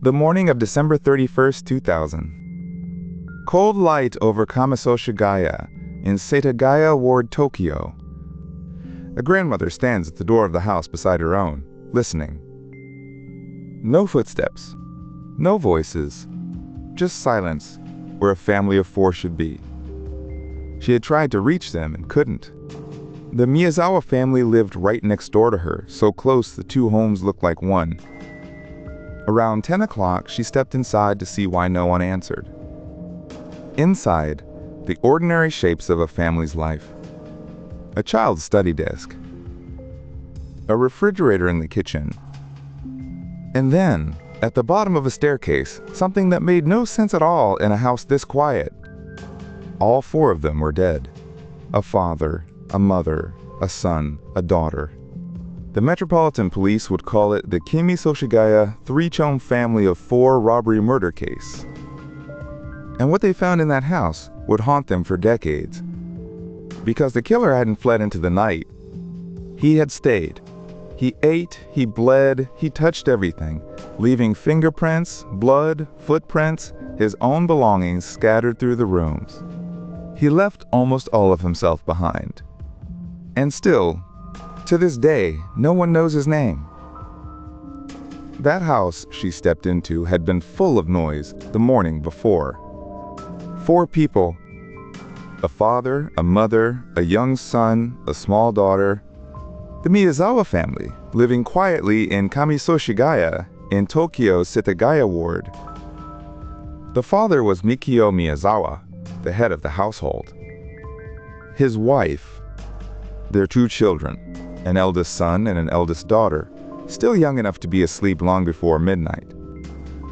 The morning of December 31st, 2000. Cold light over Kamisoshigaya in Setagaya Ward, Tokyo. A grandmother stands at the door of the house beside her own, listening. No footsteps, no voices, just silence where a family of four should be. She had tried to reach them and couldn't. The Miyazawa family lived right next door to her, so close the two homes looked like one. Around 10 o'clock, she stepped inside to see why no one answered. Inside, the ordinary shapes of a family's life. A child's study desk. A refrigerator in the kitchen. And then, at the bottom of a staircase, something that made no sense at all in a house this quiet. All four of them were dead. A father, a mother, a son, a daughter. The Metropolitan Police would call it the Kamisoshigaya three-chome family of four robbery murder case. And what they found in that house would haunt them for decades. Because the killer hadn't fled into the night. He had stayed. He ate, he bled, he touched everything, leaving fingerprints, blood, footprints, his own belongings scattered through the rooms. He left almost all of himself behind. And still, to this day, no one knows his name. That house she stepped into had been full of noise the morning before. Four people, a father, a mother, a young son, a small daughter. The Miyazawa family, living quietly in Kamisoshigaya in Tokyo's Setagaya ward. The father was Mikio Miyazawa, the head of the household. His wife, their two children, an eldest son and an eldest daughter, still young enough to be asleep long before midnight.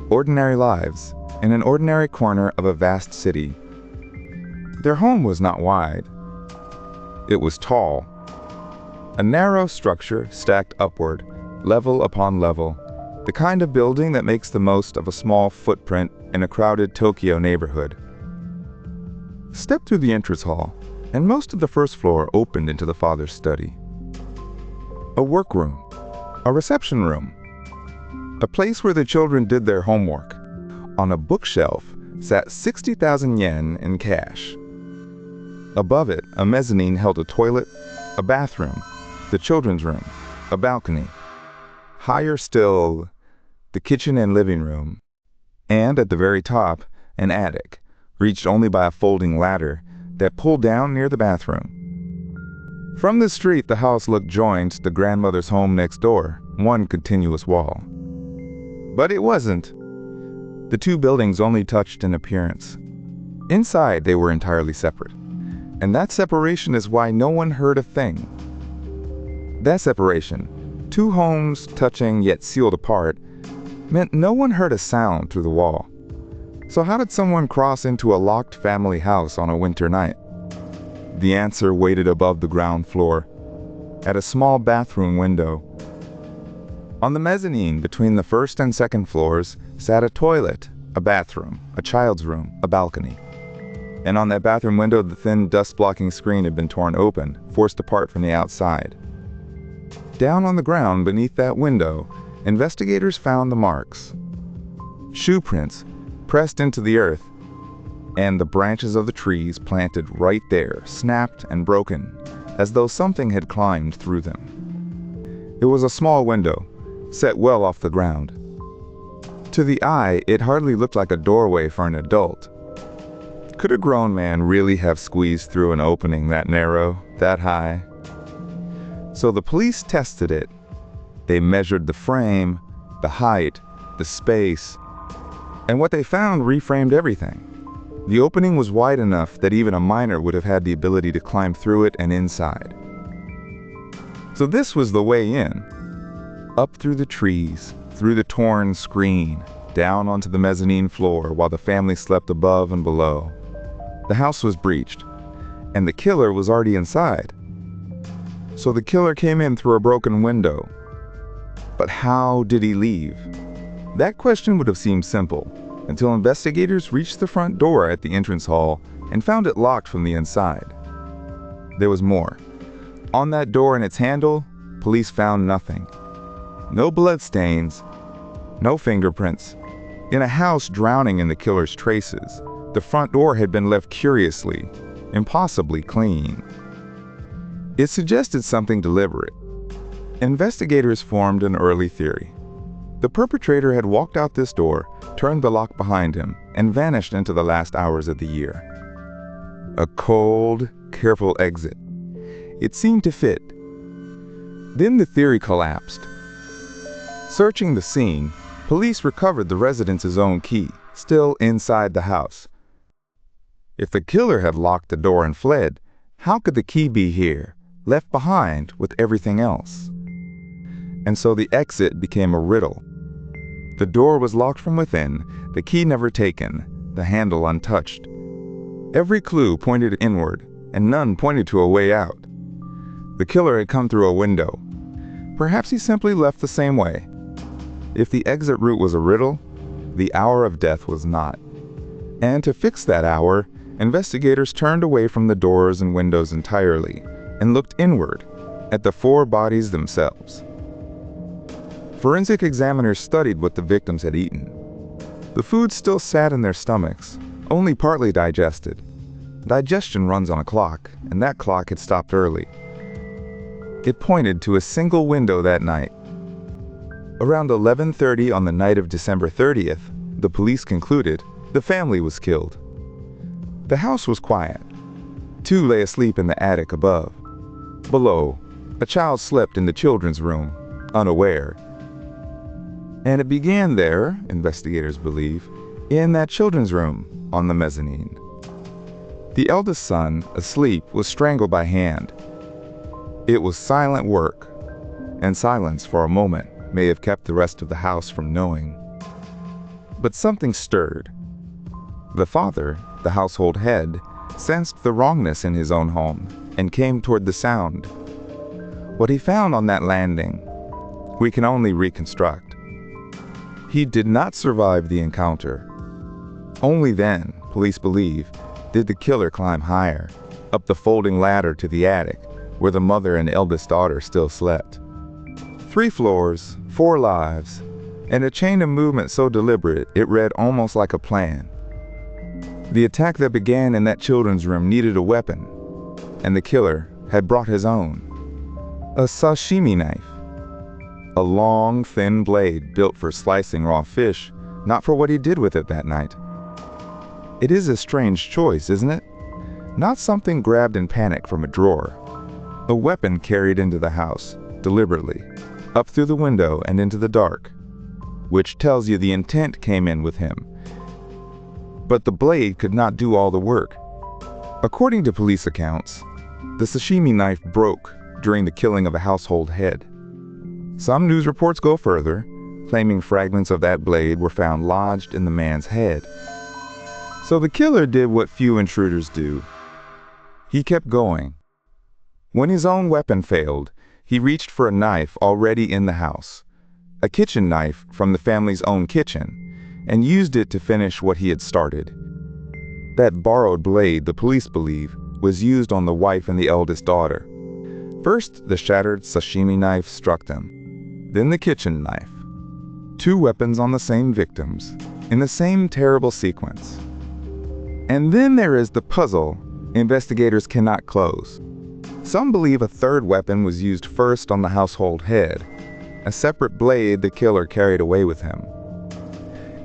Ordinary lives in an ordinary corner of a vast city. Their home was not wide. It was tall. A narrow structure stacked upward, level upon level, the kind of building that makes the most of a small footprint in a crowded Tokyo neighborhood. Step through the entrance hall, and most of the first floor opened into the father's study. A workroom, a reception room, a place where the children did their homework. On a bookshelf sat 60,000 yen in cash. Above it, a mezzanine held a toilet, a bathroom, the children's room, a balcony. Higher still, the kitchen and living room. And at the very top, an attic, reached only by a folding ladder that pulled down near the bathroom. From the street, the house looked joined to the grandmother's home next door, one continuous wall. But it wasn't. The two buildings only touched in appearance. Inside, they were entirely separate. And that separation is why no one heard a thing. That separation, two homes touching yet sealed apart, meant no one heard a sound through the wall. So how did someone cross into a locked family house on a winter night? The answer waited above the ground floor, at a small bathroom window. On the mezzanine between the first and second floors sat a toilet, a bathroom, a child's room, a balcony. And on that bathroom window, the thin dust-blocking screen had been torn open, forced apart from the outside. Down on the ground beneath that window, investigators found the marks. Shoe prints pressed into the earth, and the branches of the trees planted right there, snapped and broken, as though something had climbed through them. It was a small window, set well off the ground. To the eye, it hardly looked like a doorway for an adult. Could a grown man really have squeezed through an opening that narrow, that high? So the police tested it. They measured the frame, the height, the space, and what they found reframed everything. The opening was wide enough that even a minor would have had the ability to climb through it and inside. So this was the way in. Up through the trees, through the torn screen, down onto the mezzanine floor while the family slept above and below. The house was breached, and the killer was already inside. So the killer came in through a broken window. But how did he leave? That question would have seemed simple, until investigators reached the front door at the entrance hall and found it locked from the inside. There was more. On that door and its handle, police found nothing. No bloodstains, no fingerprints, In a house drowning in the killer's traces, the front door had been left curiously, impossibly clean. It suggested something deliberate. Investigators formed an early theory. The perpetrator had walked out this door, turned the lock behind him, and vanished into the last hours of the year. A cold, careful exit. It seemed to fit. Then the theory collapsed. Searching the scene, police recovered the resident's own key, still inside the house. If the killer had locked the door and fled, how could the key be here, left behind with everything else? And so the exit became a riddle. The door was locked from within, the key never taken, the handle untouched. Every clue pointed inward, and none pointed to a way out. The killer had come through a window. Perhaps he simply left the same way. If the exit route was a riddle, the hour of death was not. And to fix that hour, investigators turned away from the doors and windows entirely and looked inward at the four bodies themselves. Forensic examiners studied what the victims had eaten. The food still sat in their stomachs, only partly digested. Digestion runs on a clock, and that clock had stopped early. It pointed to a single window that night. Around 11:30 on the night of December 30th, the police concluded the family was killed. The house was quiet. Two lay asleep in the attic above. Below, a child slept in the children's room, unaware. And it began there, investigators believe, in that children's room on the mezzanine. The eldest son, asleep, was strangled by hand. It was silent work, and silence for a moment may have kept the rest of the house from knowing. But something stirred. The father, the household head, sensed the wrongness in his own home and came toward the sound. What he found on that landing, we can only reconstruct. He did not survive the encounter. Only then, police believe, did the killer climb higher, up the folding ladder to the attic, where the mother and eldest daughter still slept. 3 floors, 4 lives, and a chain of movement so deliberate it read almost like a plan. The attack that began in that children's room needed a weapon, and the killer had brought his own. A sashimi knife. A long, thin blade built for slicing raw fish, not for what he did with it that night. It is a strange choice, isn't it? Not something grabbed in panic from a drawer. A weapon carried into the house, deliberately, up through the window and into the dark, which tells you the intent came in with him. But the blade could not do all the work. According to police accounts, the sashimi knife broke during the killing of a household head. Some news reports go further, claiming fragments of that blade were found lodged in the man's head. So the killer did what few intruders do. He kept going. When his own weapon failed, he reached for a knife already in the house, a kitchen knife from the family's own kitchen, and used it to finish what he had started. That borrowed blade, the police believe, was used on the wife and the eldest daughter. First, the shattered sashimi knife struck them, then the kitchen knife. 2 weapons on the same victims, in the same terrible sequence. And then there is the puzzle investigators cannot close. Some believe a 3rd weapon was used first on the household head, a separate blade the killer carried away with him.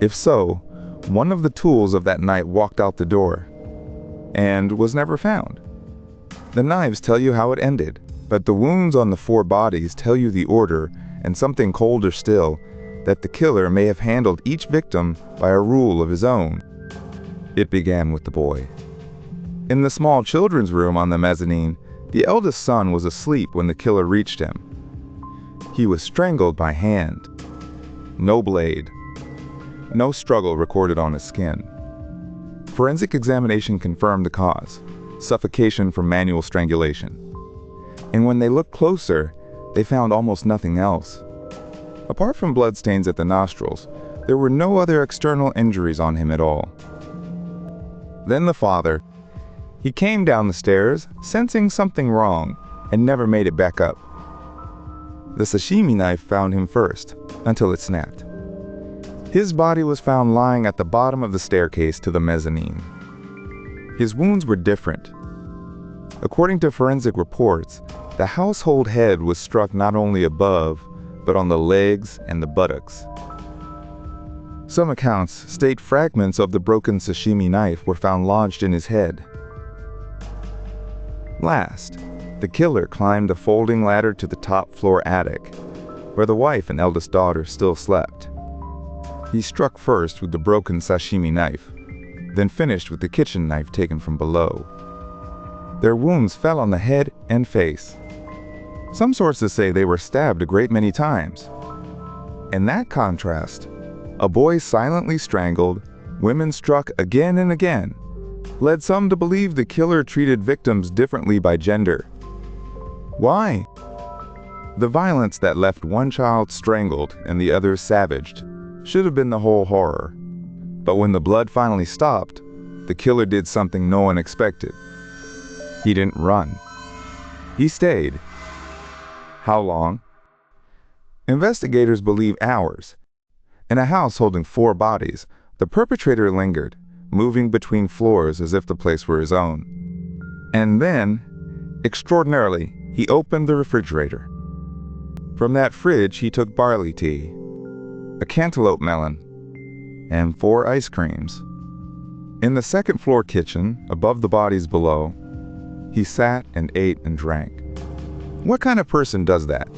If so, one of the tools of that night walked out the door and was never found. The knives tell you how it ended, but the wounds on the 4 bodies tell you the order, and something colder still, that the killer may have handled each victim by a rule of his own. It began with the boy. In the small children's room on the mezzanine, the eldest son was asleep when the killer reached him. He was strangled by hand. No blade. No struggle recorded on his skin. Forensic examination confirmed the cause: suffocation from manual strangulation. And when they looked closer, they found almost nothing else. Apart from bloodstains at the nostrils, there were no other external injuries on him at all. Then the father. He came down the stairs, sensing something wrong, and never made it back up. The sashimi knife found him first, until it snapped. His body was found lying at the bottom of the staircase to the mezzanine. His wounds were different. According to forensic reports, the household head was struck not only above, but on the legs and the buttocks. Some accounts state fragments of the broken sashimi knife were found lodged in his head. Last, the killer climbed a folding ladder to the top floor attic, where the wife and eldest daughter still slept. He struck first with the broken sashimi knife, then finished with the kitchen knife taken from below. Their wounds fell on the head and face. Some sources say they were stabbed a great many times. In that contrast, a boy silently strangled, women struck again and again, led some to believe the killer treated victims differently by gender. Why? The violence that left one child strangled and the other savaged should have been the whole horror. But when the blood finally stopped, the killer did something no one expected. He didn't run. He stayed. How long? Investigators believe hours. In a house holding 4 bodies, the perpetrator lingered, moving between floors as if the place were his own. And then, extraordinarily, he opened the refrigerator. From that fridge, he took barley tea, a cantaloupe melon, and 4 ice creams. In the second-floor kitchen, above the bodies below, he sat and ate and drank. What kind of person does that?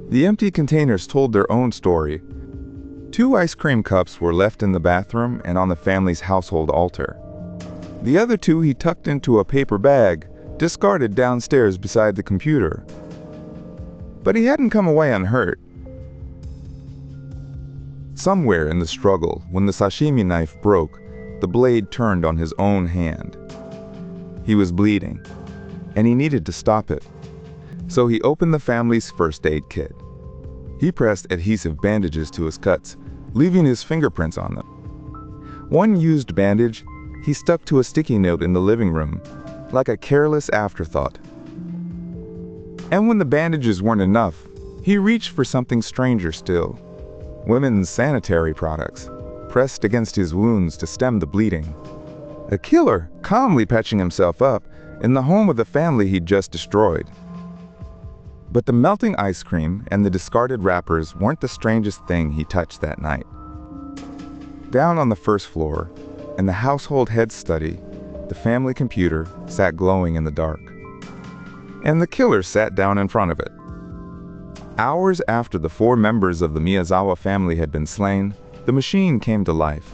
The empty containers told their own story. 2 ice cream cups were left in the bathroom and on the family's household altar. The other 2 he tucked into a paper bag, discarded downstairs beside the computer. But he hadn't come away unhurt. Somewhere in the struggle, when the sashimi knife broke, the blade turned on his own hand. He was bleeding, and he needed to stop it. So he opened the family's first aid kit. He pressed adhesive bandages to his cuts, leaving his fingerprints on them. One used bandage he stuck to a sticky note in the living room, like a careless afterthought. And when the bandages weren't enough, he reached for something stranger still. Women's sanitary products, pressed against his wounds to stem the bleeding. A killer calmly patching himself up in the home of the family he'd just destroyed. But the melting ice cream and the discarded wrappers weren't the strangest thing he touched that night. Down on the first floor, in the household head study, the family computer sat glowing in the dark. And the killer sat down in front of it. Hours after the 4 members of the Miyazawa family had been slain, the machine came to life.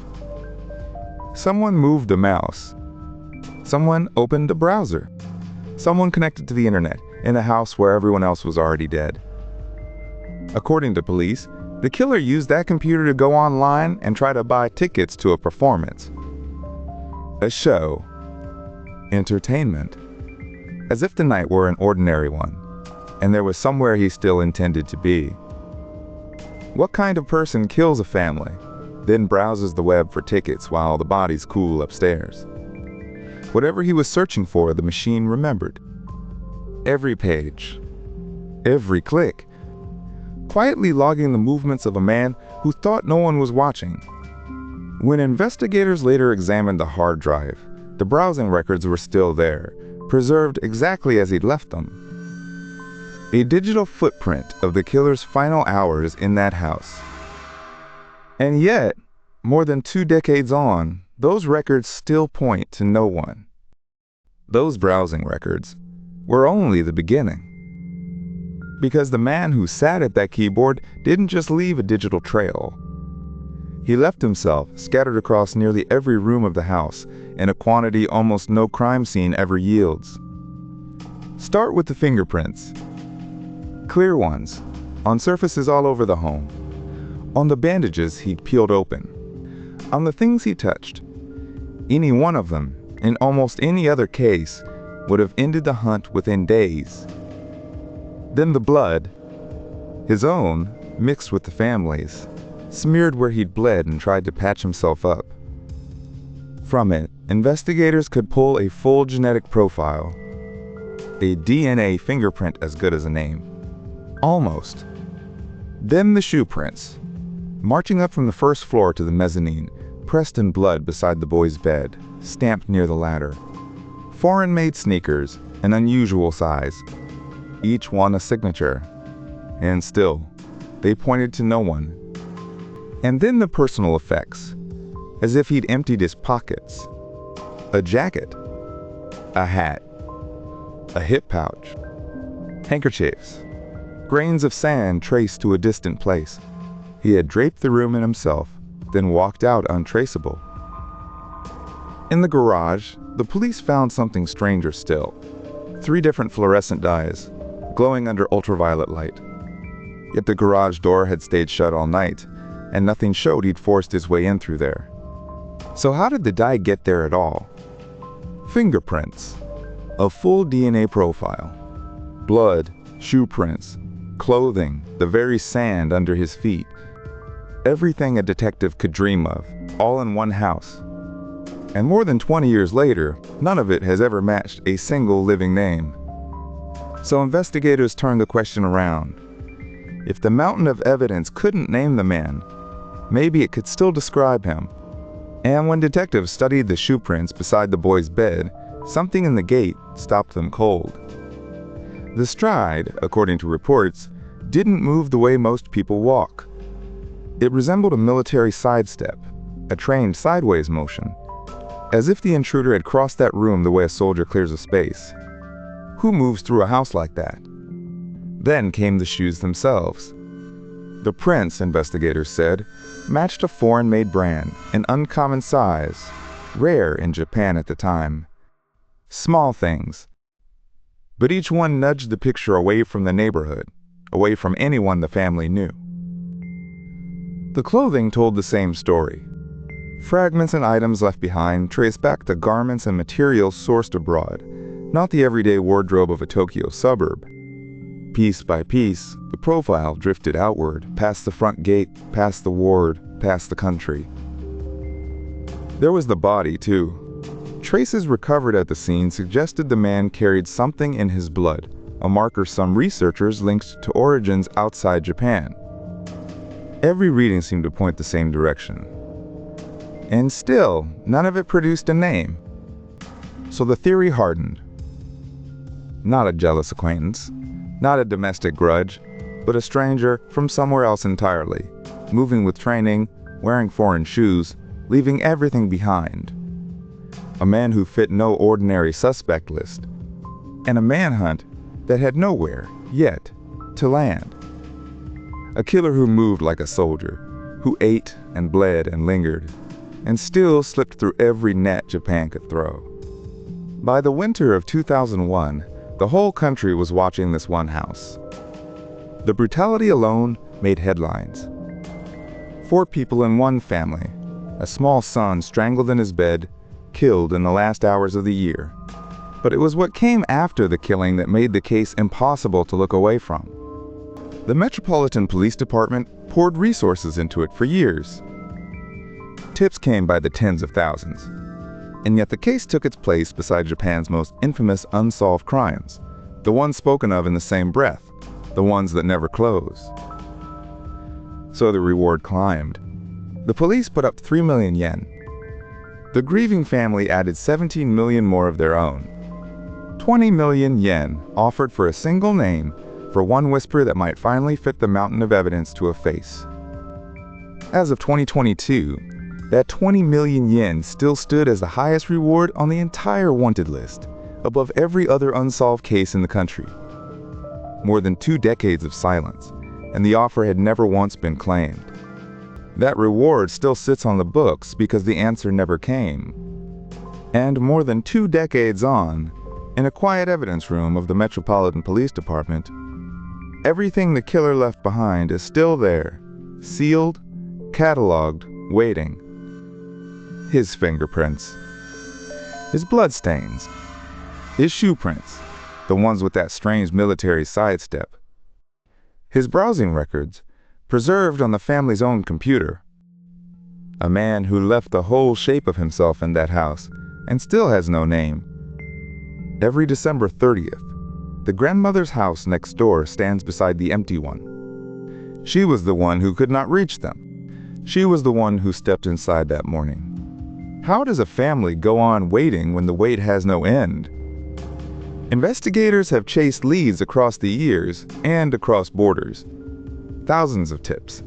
Someone moved a mouse. Someone opened a browser. Someone connected to the internet in a house where everyone else was already dead. According to police, the killer used that computer to go online and try to buy tickets to a performance. A show. Entertainment. As if the night were an ordinary one, and there was somewhere he still intended to be. What kind of person kills a family, then browses the web for tickets while the bodies cool upstairs? Whatever he was searching for, the machine remembered. Every page, every click, quietly logging the movements of a man who thought no one was watching. When investigators later examined the hard drive, the browsing records were still there, preserved exactly as he'd left them. A digital footprint of the killer's final hours in that house. And yet, more than 2 decades on, those records still point to no one. Those browsing records were only the beginning. Because the man who sat at that keyboard didn't just leave a digital trail. He left himself scattered across nearly every room of the house in a quantity almost no crime scene ever yields. Start with the fingerprints. Clear ones, on surfaces all over the home. On the bandages he'd peeled open. On the things he touched. Any one of them, in almost any other case, would have ended the hunt within days. Then the blood, his own, mixed with the family's, smeared where he'd bled and tried to patch himself up. From it, investigators could pull a full genetic profile, a DNA fingerprint as good as a name. Almost. Then the shoe prints. Marching up from the first floor to the mezzanine, pressed in blood beside the boy's bed, stamped near the ladder. Foreign-made sneakers, an unusual size. Each one a signature. And still, they pointed to no one. And then the personal effects, as if he'd emptied his pockets. A jacket, a hat, a hip pouch, handkerchiefs, grains of sand traced to a distant place. He had draped the room in himself, then walked out untraceable. In the garage, the police found something stranger still. 3 different fluorescent dyes, glowing under ultraviolet light. Yet the garage door had stayed shut all night, and nothing showed he'd forced his way in through there. So how did the dye get there at all? Fingerprints. A full DNA profile. Blood, shoe prints, clothing, the very sand under his feet. Everything a detective could dream of, all in one house. And more than 20 years later, none of it has ever matched a single living name. So investigators turned the question around. If the mountain of evidence couldn't name the man, maybe it could still describe him. And when detectives studied the shoe prints beside the boy's bed, something in the gait stopped them cold. The stride, according to reports, didn't move the way most people walk. It resembled a military sidestep, a trained sideways motion, as if the intruder had crossed that room the way a soldier clears a space. Who moves through a house like that? Then came the shoes themselves. The prints, investigators said, matched a foreign-made brand, an uncommon size, rare in Japan at the time. Small things. But each one nudged the picture away from the neighborhood, away from anyone the family knew. The clothing told the same story. Fragments and items left behind traced back to garments and materials sourced abroad, not the everyday wardrobe of a Tokyo suburb. Piece by piece, the profile drifted outward, past the front gate, past the ward, past the country. There was the body, too. Traces recovered at the scene suggested the man carried something in his blood, a marker some researchers linked to origins outside Japan. Every reading seemed to point the same direction. And still, none of it produced a name. So the theory hardened. Not a jealous acquaintance, not a domestic grudge, but a stranger from somewhere else entirely, moving with training, wearing foreign shoes, leaving everything behind. A man who fit no ordinary suspect list, and a manhunt that had nowhere, yet, to land. A killer who moved like a soldier, who ate and bled and lingered, and still slipped through every net Japan could throw. By the winter of 2001, the whole country was watching this one house. The brutality alone made headlines. 4 people in one family, a small son strangled in his bed, killed in the last hours of the year. But it was what came after the killing that made the case impossible to look away from. The Metropolitan Police Department poured resources into it for years. Tips came by the tens of thousands. And yet the case took its place beside Japan's most infamous unsolved crimes, the ones spoken of in the same breath, the ones that never close. So the reward climbed. The police put up 3 million yen. The grieving family added 17 million more of their own. 20 million yen offered for a single name, for one whisper that might finally fit the mountain of evidence to a face. As of 2022, that 20 million yen still stood as the highest reward on the entire wanted list, above every other unsolved case in the country. More than 2 decades of silence, and the offer had never once been claimed. That reward still sits on the books because the answer never came. And more than 2 decades on, in a quiet evidence room of the Metropolitan Police Department, everything the killer left behind is still there, sealed, cataloged, waiting. His fingerprints, his bloodstains, his shoe prints, the ones with that strange military sidestep, his browsing records, preserved on the family's own computer. A man who left the whole shape of himself in that house and still has no name. Every December 30th, the grandmother's house next door stands beside the empty one. She was the one who could not reach them, She was the one who stepped inside that morning. How does a family go on waiting when the wait has no end? Investigators have chased leads across the years and across borders. Thousands of tips.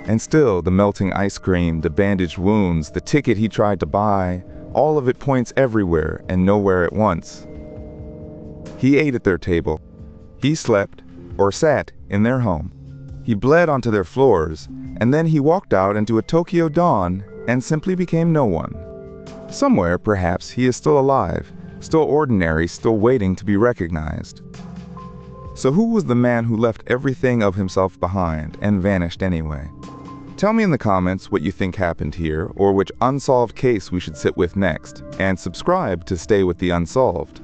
And still, the melting ice cream, the bandaged wounds, the ticket he tried to buy, all of it points everywhere and nowhere at once. He ate at their table. He slept, or sat, in their home. He bled onto their floors, and then he walked out into a Tokyo dawn and simply became no one. Somewhere, perhaps, he is still alive, still ordinary, still waiting to be recognized. So who was the man who left everything of himself behind and vanished anyway? Tell me in the comments what you think happened here, or which unsolved case we should sit with next, and subscribe to stay with the Unsolved.